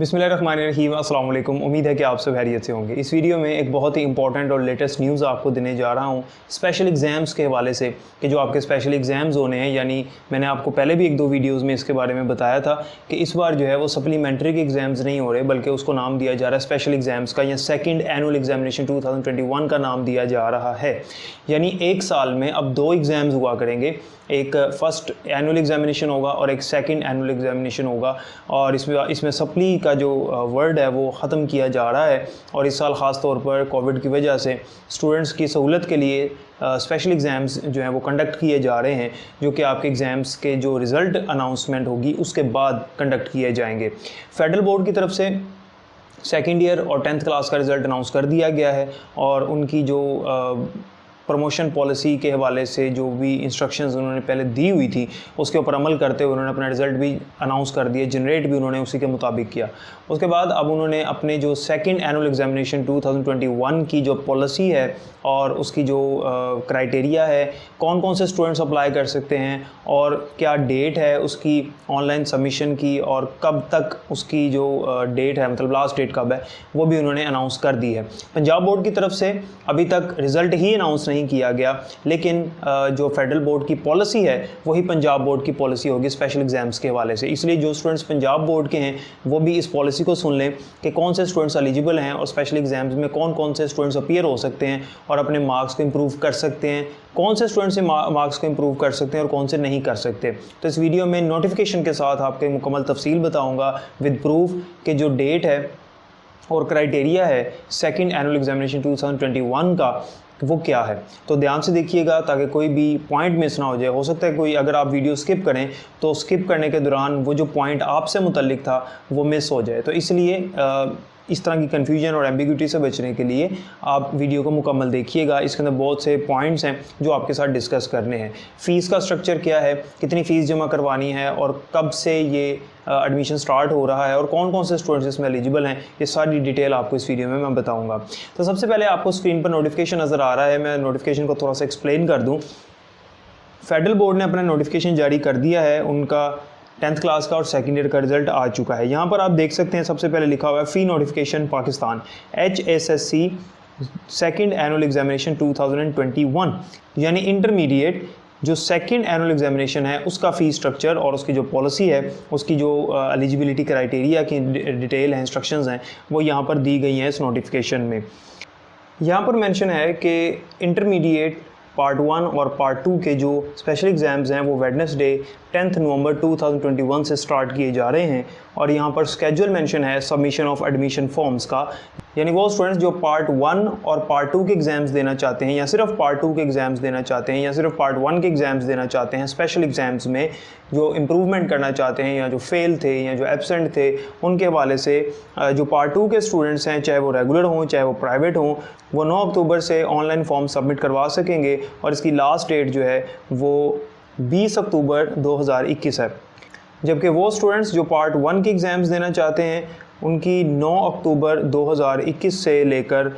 बिस्मिल्लाहिर्रहमानिर्रहीम, अस्सलाम वालेकुम। उम्मीद है कि आप सब खैरियत से होंगे। इस वीडियो में एक बहुत ही इंपॉर्टेंट और लेटेस्ट न्यूज़ आपको देने जा रहा हूँ स्पेशल एग्ज़ाम्स के हवाले से कि जो आपके स्पेशल एग्ज़ाम्स होने हैं, यानी मैंने आपको पहले भी एक दो वीडियोज़ में इसके बारे में बताया था कि इस बार जो है वो सप्लीमेंट्री के एग्ज़ाम्स नहीं हो रहे, बल्कि उसको नाम दिया जा रहा है स्पेशल एग्ज़ाम्स का, या सेकेंड एनुअल एग्जामिनेशन 2021 का नाम दिया जा रहा है। यानी एक साल में अब दो एग्ज़ाम्स हुआ करेंगे, एक फ़र्स्ट एनुअल एग्जामिनेशन होगा और एक सेकंड एनुअल एग्जामिनेशन होगा। और इसमें सप्ली का जो वर्ड है वो ख़त्म किया जा रहा है। और इस साल ख़ास तौर पर कोविड की वजह से स्टूडेंट्स की सहूलत के लिए स्पेशल एग्ज़ाम्स जो हैं वो कंडक्ट किए जा रहे हैं, जो कि आपके एग्ज़ाम्स के जो रिज़ल्ट अनाउंसमेंट होगी उसके बाद कंडक्ट किए जाएंगे। फेडरल बोर्ड की तरफ से सेकेंड ईयर और 10th क्लास का रिज़ल्ट अनाउंस कर दिया गया है, और उनकी जो प्रमोशन पॉलिसी के हवाले से जो भी इंस्ट्रक्शंस उन्होंने पहले दी हुई थी उसके ऊपर अमल करते हुए उन्होंने अपना रिज़ल्ट भी अनाउंस कर दिया, जनरेट भी उन्होंने उसी के मुताबिक किया। उसके बाद अब उन्होंने अपने जो सेकंड एनुअल एग्जामिनेशन 2021 की जो पॉलिसी है और उसकी जो क्राइटेरिया है, कौन कौन से स्टूडेंट्स अप्लाई कर सकते हैं और क्या डेट है उसकी ऑनलाइन सबमिशन की, और कब तक उसकी जो डेट है, मतलब लास्ट डेट कब है, वो भी उन्होंने अनाउंस कर दी है। पंजाब बोर्ड की तरफ से अभी तक रिज़ल्ट ही अनाउंस नहीं किया गया, लेकिन जो फेडरल बोर्ड की पॉलिसी है वही पंजाब बोर्ड की पॉलिसी होगी स्पेशल एग्ज़ाम्स के हवाले से। इसलिए जो स्टूडेंट्स पंजाब बोर्ड के हैं वो भी इस पॉलिसी को सुन लें कि कौन से स्टूडेंट्स एलिजिबल हैं और स्पेशल एग्ज़ाम्स में कौन कौन से स्टूडेंट्स अपीयर हो सकते हैं और अपने मार्क्स को इम्प्रूव कर सकते हैं, कौन से स्टूडेंट्स से मार्क्स को इम्प्रूव कर सकते हैं और कौन से नहीं कर सकते। तो इस वीडियो में नोटिफिकेशन के साथ आपको मुकम्मल तफसील बताऊँगा विद प्रूफ कि जो डेट है और क्राइटेरिया है सेकंड एनुअल एग्जामिनेशन 2021 का वो क्या है। तो ध्यान से देखिएगा ताकि कोई भी पॉइंट मिस ना हो जाए। हो सकता है कोई अगर आप वीडियो स्किप करें तो स्किप करने के दौरान वो जो पॉइंट आपसे मुतल्लिक था वो मिस हो जाए। तो इसलिए इस तरह की कन्फ्यूजन और एम्बिग्यूटी से बचने के लिए आप वीडियो को मुकम्मल देखिएगा। इसके अंदर बहुत से पॉइंट्स हैं जो आपके साथ डिस्कस करने हैं। फ़ीस का स्ट्रक्चर क्या है, कितनी फ़ीस जमा करवानी है और कब से ये एडमिशन स्टार्ट हो रहा है और कौन कौन से स्टूडेंट्स इसमें एलिजिबल हैं, ये सारी डिटेल आपको इस वीडियो में मैं बताऊंगा। तो सबसे पहले आपको स्क्रीन पर नोटिफिकेशन नज़र आ रहा है, मैं नोटिफिकेशन को थोड़ा सा एक्सप्लेन कर दूँ। फेडरल बोर्ड ने अपना नोटिफिकेशन जारी कर दिया है, उनका 10th क्लास का और सेकेंड ईयर का रिजल्ट आ चुका है। यहाँ पर आप देख सकते हैं सबसे पहले लिखा हुआ है fee notification Pakistan HSSC second annual examination 2021, यानी इंटरमीडिएट जो सेकेंड एनुअल एग्जामिनेशन है उसका फ़ी स्ट्रक्चर और उसकी जो पॉलिसी है, उसकी जो एलिजिबिलिटी क्राइटेरिया की डिटेल है, इंस्ट्रक्शंस हैं, वो यहाँ पर दी गई हैं इस नोटिफिकेशन में। यहाँ पर मेंशन है कि इंटरमीडिएट पार्ट 1 और पार्ट 2 के जो स्पेशल एग्ज़ाम्स हैं वो वेडनेसडे 10 नवंबर 2021 से स्टार्ट किए जा रहे हैं। और यहाँ पर स्केड्यूल मेंशन है सबमिशन ऑफ एडमिशन फॉर्म्स का, यानी वो स्टूडेंट्स जो पार्ट 1 और पार्ट 2 के एग्ज़ाम्स देना चाहते हैं, या सिर्फ पार्ट 2 के एग्ज़ाम्स देना चाहते हैं, या सिर्फ पार्ट 1 के एग्ज़ाम्स देना चाहते हैं, स्पेशल एग्ज़ाम्स में जो इम्प्रूवमेंट करना चाहते हैं या जो फेल थे या जो एब्सेंट थे, उनके हवाले से जो पार्ट 2 के स्टूडेंट्स हैं, चाहे वो रेगुलर हों चाहे वो प्राइवेट हों, वो 9 अक्टूबर से ऑनलाइन फॉर्म सबमिट करवा सकेंगे। और इसकी लास्ट डेट जो है वो 20 अक्टूबर 2021 है। जबकि वो स्टूडेंट्स जो पार्ट 1 के एग्ज़ाम्स देना चाहते हैं उनकी 9 अक्टूबर 2021 से लेकर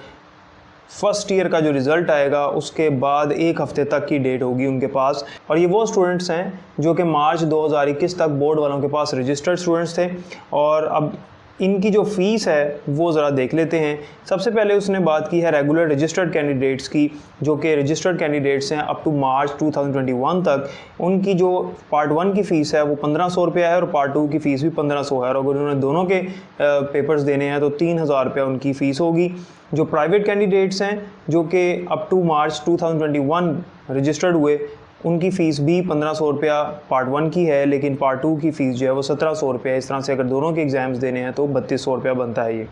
फर्स्ट ईयर का जो रिज़ल्ट आएगा उसके बाद एक हफ़्ते तक की डेट होगी उनके पास। और ये वो स्टूडेंट्स हैं जो कि मार्च 2021 तक बोर्ड वालों के पास रजिस्टर्ड स्टूडेंट्स थे। और अब इनकी जो फ़ीस है वो ज़रा देख लेते हैं। सबसे पहले उसने बात की है रेगुलर रजिस्टर्ड कैंडिडेट्स की, जो कि रजिस्टर्ड कैंडिडेट्स हैं अप टू मार्च 2021 तक। उनकी जो पार्ट 1 की फ़ीस है वो 1500 रुपया है और पार्ट 2 की फ़ीस भी 1500 है। और अगर उन्होंने दोनों के पेपर्स देने हैं तो 3000 रुपया उनकी फ़ीस होगी। जो प्राइवेट कैंडिडेट्स हैं जो कि अप टू मार्च 2021 रजिस्टर्ड हुए, उनकी फ़ीस भी 1500 रुपया पार्ट 1 की है, लेकिन पार्ट 2 की फ़ीस जो है वो 1700 रुपया है। इस तरह से अगर दोनों के एग्ज़ाम्स देने हैं तो 3200 रुपया बनता है ये।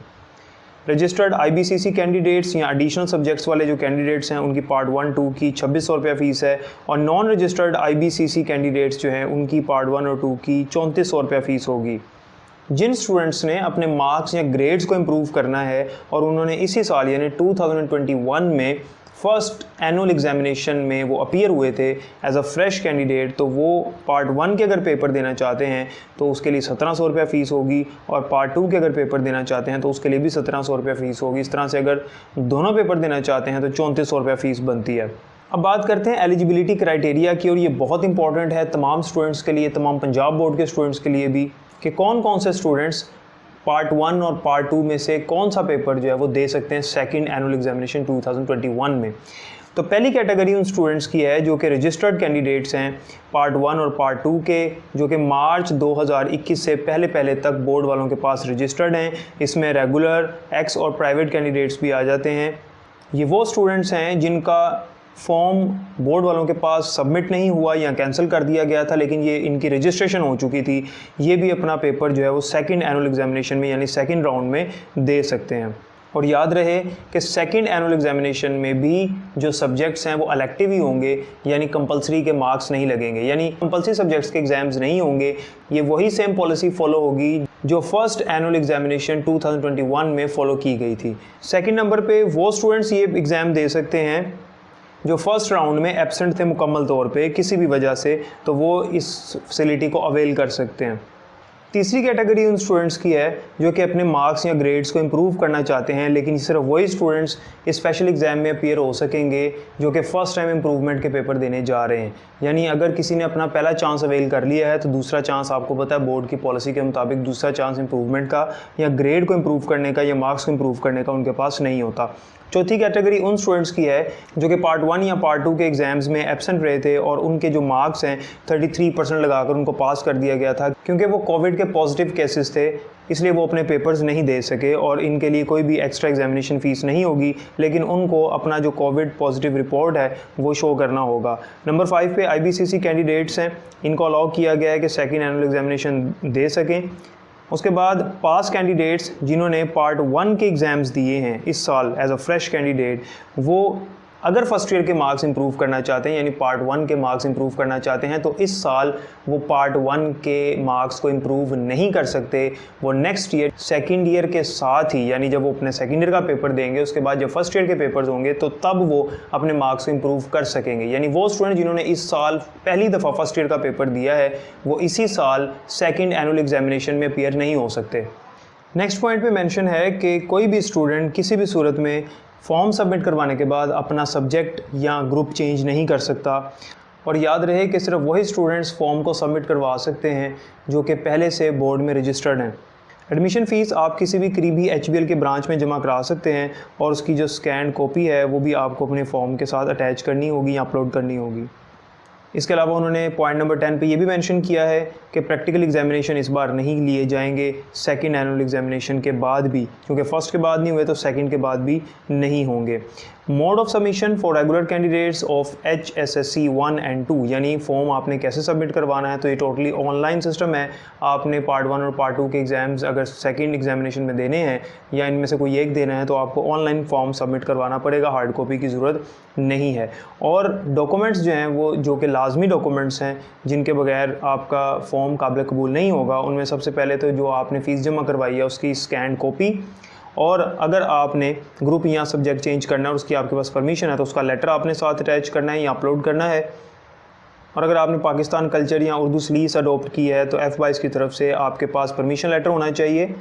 रजिस्टर्ड IBCC कैंडिडेट्स या एडिशनल सब्जेक्ट्स वाले जो कैंडिडेट्स हैं उनकी पार्ट 1 2 की 2600 रुपया फ़ीस है। और नॉन रजिस्टर्ड IBCC कैंडिडेट्स जो हैं उनकी पार्ट 1 और 2 की 3400 रुपया फ़ीस होगी। जिन स्टूडेंट्स ने अपने मार्क्स या ग्रेड्स को इम्प्रूव करना है और उन्होंने इसी साल यानी 2021 में फर्स्ट एनुअल एग्जामिनेशन में वो अपीयर हुए थे एज अ फ्रेश कैंडिडेट, तो वो पार्ट 1 के अगर पेपर देना चाहते हैं तो उसके लिए 1700 रुपया फ़ीस होगी, और पार्ट 2 के अगर पेपर देना चाहते हैं तो उसके लिए भी 1700 रुपया फ़ीस होगी। इस तरह से अगर दोनों पेपर देना चाहते हैं तो 3400 रुपया फ़ीस बनती है। अब बात करते हैं एलिजिबिलिटी क्राइटेरिया की, और ये बहुत इंपॉर्टेंट है तमाम स्टूडेंट्स के लिए, तमाम पंजाब बोर्ड के स्टूडेंट्स के लिए भी, कि कौन कौन से स्टूडेंट्स पार्ट 1 और पार्ट 2 में से कौन सा पेपर जो है वो दे सकते हैं सेकंड एनुअल एग्जामिनेशन 2021 में। तो पहली कैटेगरी उन स्टूडेंट्स की है जो कि रजिस्टर्ड कैंडिडेट्स हैं पार्ट 1 और पार्ट 2 के, जो कि मार्च 2021 से पहले तक बोर्ड वालों के पास रजिस्टर्ड हैं। इसमें रेगुलर, एक्स और प्राइवेट कैंडिडेट्स भी आ जाते हैं। ये वो स्टूडेंट्स हैं जिनका फॉर्म बोर्ड वालों के पास सबमिट नहीं हुआ या कैंसिल कर दिया गया था, लेकिन ये इनकी रजिस्ट्रेशन हो चुकी थी। ये भी अपना पेपर जो है वो सेकंड एनुअल एग्जामिनेशन में यानी सेकंड राउंड में दे सकते हैं। और याद रहे कि सेकंड एनुअल एग्जामिनेशन में भी जो सब्जेक्ट्स हैं वो इलेक्टिव ही होंगे, यानी कंपलसरी के मार्क्स नहीं लगेंगे, यानी कंपलसरी सब्जेक्ट्स के एग्जाम्स नहीं होंगे। ये वही सेम पॉलिसी फॉलो होगी जो फर्स्ट एनुअल एग्जामिनेशन 2021 में फॉलो की गई थी। सेकंड नंबर पे वो स्टूडेंट्स ये एग्ज़ाम दे सकते हैं जो फर्स्ट राउंड में एब्सेंट थे मुकम्मल तौर पे किसी भी वजह से, तो वो इस फैसिलिटी को अवेल कर सकते हैं। तीसरी कैटेगरी उन स्टूडेंट्स की है जो कि अपने मार्क्स या ग्रेड्स को इम्प्रूव करना चाहते हैं, लेकिन सिर्फ वही स्टूडेंट्स इस स्पेशल एग्ज़ाम में अपीयर हो सकेंगे जो कि फ़र्स्ट टाइम इम्प्रूवमेंट के पेपर देने जा रहे हैं। यानी अगर किसी ने अपना पहला चांस अवेल कर लिया है तो दूसरा चांस, आपको पता है बोर्ड की पॉलिसी के मुताबिक दूसरा चांस इम्प्रूवमेंट का या ग्रेड को इम्प्रूव करने का या मार्क्स को इम्प्रूव करने का उनके पास नहीं होता। चौथी कैटेगरी उन स्टूडेंट्स की है जो कि पार्ट 1 या पार्ट 2 के एग्ज़ाम्स में एब्सेंट रहे थे और उनके जो मार्क्स हैं 33% लगाकर उनको पास कर दिया गया था। क्योंकि वो कोविड के पॉजिटिव केसेस थे इसलिए वो अपने पेपर्स नहीं दे सके और इनके लिए कोई भी एक्स्ट्रा एग्जामिनेशन फ़ीस नहीं होगी, लेकिन उनको अपना जो कोविड पॉजिटिव रिपोर्ट है वो शो करना होगा। नंबर 5 पे IBCC कैंडिडेट्स हैं, इनको अलाउ किया गया है कि सेकेंड एनुअल एग्जामिनेशन दे सकें। उसके बाद पास कैंडिडेट्स जिन्होंने पार्ट 1 के एग्ज़ाम्स दिए हैं इस साल एज अ फ्रेश कैंडिडेट, वो अगर फर्स्ट ईयर के मार्क्स इंप्रूव करना चाहते हैं यानी पार्ट 1 के मार्क्स इंप्रूव करना चाहते हैं तो इस साल वो पार्ट 1 के मार्क्स को इंप्रूव नहीं कर सकते। वो नेक्स्ट ईयर सेकेंड ईयर के साथ ही, यानी जब वो अपने सेकेंड ईयर का पेपर देंगे उसके बाद जब फर्स्ट ईयर के पेपर्स होंगे तो तब वो अपने मार्क्स को इंप्रूव कर सकेंगे। यानी वो स्टूडेंट जिन्होंने इस साल पहली दफ़ा फर्स्ट ईयर का पेपर दिया है वो इसी साल सेकेंड एनुअल एग्जामिनेशन में अपीयर नहीं हो सकते। नेक्स्ट पॉइंट पे मेंशन है कि कोई भी स्टूडेंट किसी भी सूरत में फॉर्म सबमिट करवाने के बाद अपना सब्जेक्ट या ग्रुप चेंज नहीं कर सकता। और याद रहे कि सिर्फ वही स्टूडेंट्स फॉर्म को सबमिट करवा सकते हैं जो कि पहले से बोर्ड में रजिस्टर्ड हैं। एडमिशन फ़ीस आप किसी भी करीबी HBL के ब्रांच में जमा करा सकते हैं और उसकी जो स्कैन कॉपी है वो भी आपको अपने फॉर्म के साथ अटैच करनी होगी या अपलोड करनी होगी। इसके अलावा उन्होंने पॉइंट नंबर 10 पे ये भी मेंशन किया है कि प्रैक्टिकल एग्जामिनेशन इस बार नहीं लिए जाएंगे सेकंड एनुअल एग्जामिनेशन के बाद भी, क्योंकि फ़र्स्ट के बाद नहीं हुए तो सेकंड के बाद भी नहीं होंगे। Mode of submission for regular candidates of HSSC 1 and 2, यानी फॉर्म आपने कैसे सबमिट करवाना है, तो ये टोटली ऑनलाइन सिस्टम है। आपने पार्ट 1 और पार्ट 2 के एग्ज़ाम्स अगर सेकंड एग्जामिनेशन में देने हैं या इनमें से कोई एक देना है तो आपको ऑनलाइन फॉर्म सबमिट करवाना पड़ेगा, हार्ड कॉपी की ज़रूरत नहीं है। और डॉक्यूमेंट्स जो हैं वो जो कि लाजमी डॉक्यूमेंट्स हैं जिनके बगैर आपका फॉर्म काबिल कबूल नहीं होगा, उनमें सबसे पहले तो जो आपने फ़ीस जमा करवाई है उसकी स्कैन कॉपी, और अगर आपने ग्रुप या सब्जेक्ट चेंज करना है और उसकी आपके पास परमिशन है तो उसका लेटर आपने साथ अटैच करना है या अपलोड करना है। और अगर आपने पाकिस्तान कल्चर या उर्दू स्लीस अडोप्ट की है तो F22 की तरफ से आपके पास परमिशन लेटर होना चाहिए।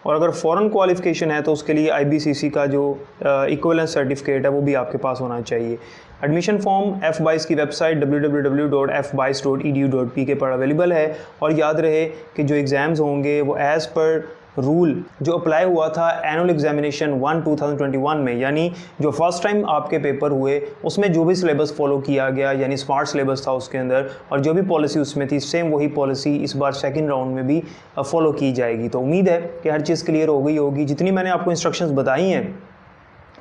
और अगर फ़ॉरेन क्वालिफ़िकेशन है तो उसके लिए IBCC का जो इक्विवेलेंस सर्टिफिकेट है वो भी आपके पास होना चाहिए। एडमिशन फॉर्म F22 की वेबसाइट www.f22.edu.pk पर अवेलेबल है। और याद रहे कि जो एग्ज़ाम्स होंगे वो एज़ पर रूल जो अप्लाई हुआ था एनुअल एग्जामिनेशन 1 2021 में, यानी जो फर्स्ट टाइम आपके पेपर हुए उसमें जो भी सिलेबस फॉलो किया गया यानी स्मार्ट सिलेबस था उसके अंदर, और जो भी पॉलिसी उसमें थी सेम वही पॉलिसी इस बार सेकंड राउंड में भी फॉलो की जाएगी। तो उम्मीद है कि हर चीज़ क्लियर हो गई होगी। जितनी मैंने आपको इंस्ट्रक्शंस बताई हैं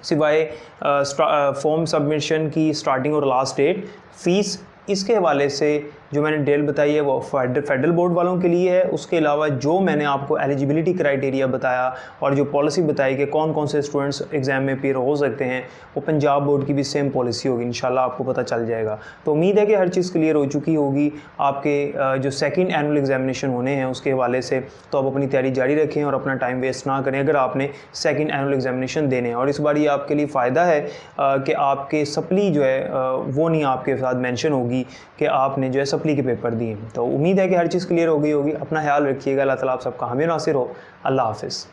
सिवाय फॉर्म सबमिशन की स्टार्टिंग और लास्ट डेट, फ़ीस, इसके हवाले से जो मैंने डिटेल बताई है वो फेडरल बोर्ड वालों के लिए है। उसके अलावा जो मैंने आपको एलिजिबिलिटी क्राइटेरिया बताया और जो पॉलिसी बताई कि कौन कौन से स्टूडेंट्स एग्ज़ाम में अपीयर हो सकते हैं, वो पंजाब बोर्ड की भी सेम पॉलिसी होगी। इंशाल्लाह आपको पता चल जाएगा। तो उम्मीद है कि हर चीज़ क्लियर हो चुकी होगी आपके जो सेकंड एनुअल एग्जामिनेशन होने हैं उसके हवाले से। तो आप अपनी तैयारी जारी रखें और अपना टाइम वेस्ट ना करें अगर आपने सेकंड एनुअल एग्जामिनेशन देने हैं। और इस बार ये आपके लिए फ़ायदा है कि आपके सप्ली जो है वो नहीं आपके साथ मेंशन होगी कि आपने जो है सप्ली के पेपर दिए। तो उम्मीद है कि हर चीज़ क्लियर हो गई होगी। अपना ख्याल रखिएगा। अल्लाह ताला आप सबका हामी नासिर हो। अल्लाह हाफ़िज़।